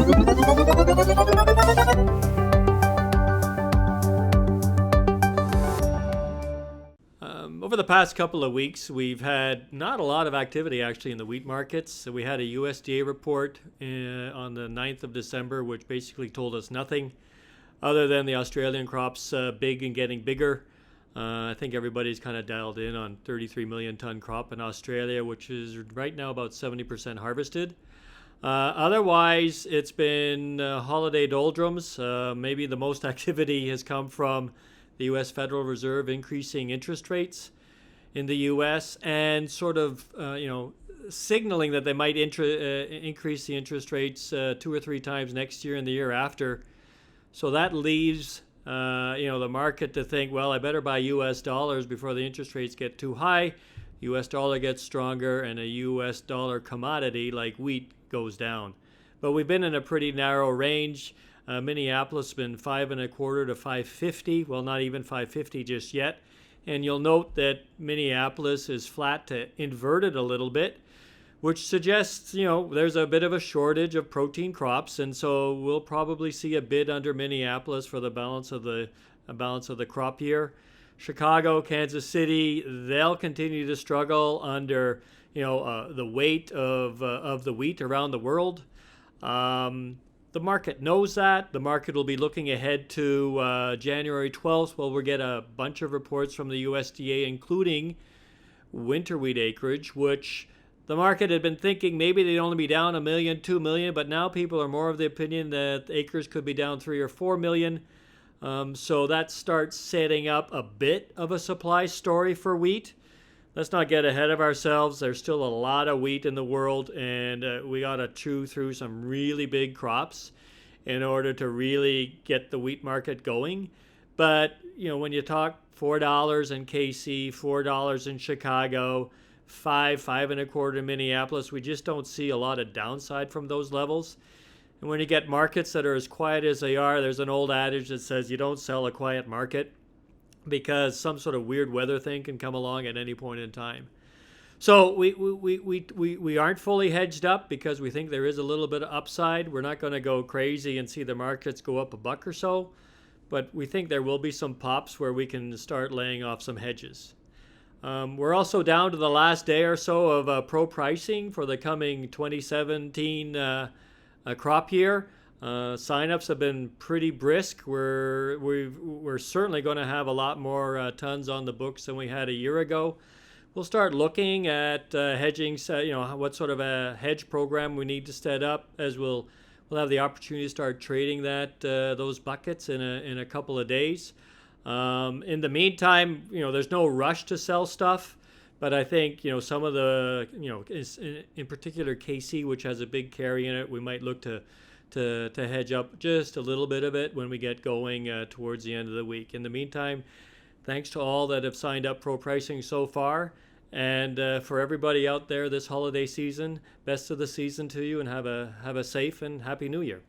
Over the past couple of weeks, we've had not a lot of activity actually in the wheat markets. So we had a USDA report on the 9th of December, which basically told us nothing other than the Australian crops big and getting bigger. I think everybody's kind of dialed in on 33 million ton crop in Australia, which is right now about 70% harvested. Otherwise, it's been holiday doldrums. Maybe the most activity has come from the U.S. Federal Reserve increasing interest rates in the U.S. and sort of, signaling that they might increase the interest rates 2 or 3 times next year and the year after. So that leaves, the market to think, well, I better buy U.S. dollars before the interest rates get too high. U.S. dollar gets stronger and a U.S. dollar commodity like wheat goes down. But we've been in a pretty narrow range. Minneapolis has been 5.25 to 5.50. Well, not even 5.50 just yet. And you'll note that Minneapolis is flat to inverted a little bit, which suggests, there's a bit of a shortage of protein crops. And so we'll probably see a bid under Minneapolis for the balance of the crop year. Chicago, Kansas City, they'll continue to struggle under, the weight of the wheat around the world. The market knows that. The market will be looking ahead to January 12th, where we'll get a bunch of reports from the USDA, including winter wheat acreage, which the market had been thinking maybe they'd only be down 1 million, 2 million, but now people are more of the opinion that acres could be down 3 or 4 million. So that starts setting up a bit of a supply story for wheat. Let's not get ahead of ourselves. There's still a lot of wheat in the world, and we got to chew through some really big crops in order to really get the wheat market going. But, when you talk $4 in KC, $4 in Chicago, five and a quarter in Minneapolis, we just don't see a lot of downside from those levels. And when you get markets that are as quiet as they are, there's an old adage that says you don't sell a quiet market, because some sort of weird weather thing can come along at any point in time. So we aren't fully hedged up because we think there is a little bit of upside. We're not going to go crazy and see the markets go up $1 or so, but we think there will be some pops where we can start laying off some hedges. We're also down to the last day or so of ProPricing for the coming 2017 crop year. Signups have been pretty brisk. We're certainly going to have a lot more tons on the books than we had a year ago. We'll start looking at hedging. What sort of a hedge program we need to set up, as we'll have the opportunity to start trading those buckets in a couple of days. In the meantime, there's no rush to sell stuff. But I think, some of the, in particular KC, which has a big carry in it, we might look to hedge up just a little bit of it when we get going towards the end of the week. In the meantime, thanks to all that have signed up ProPricing so far. And for everybody out there this holiday season, best of the season to you, and have a safe and happy New Year.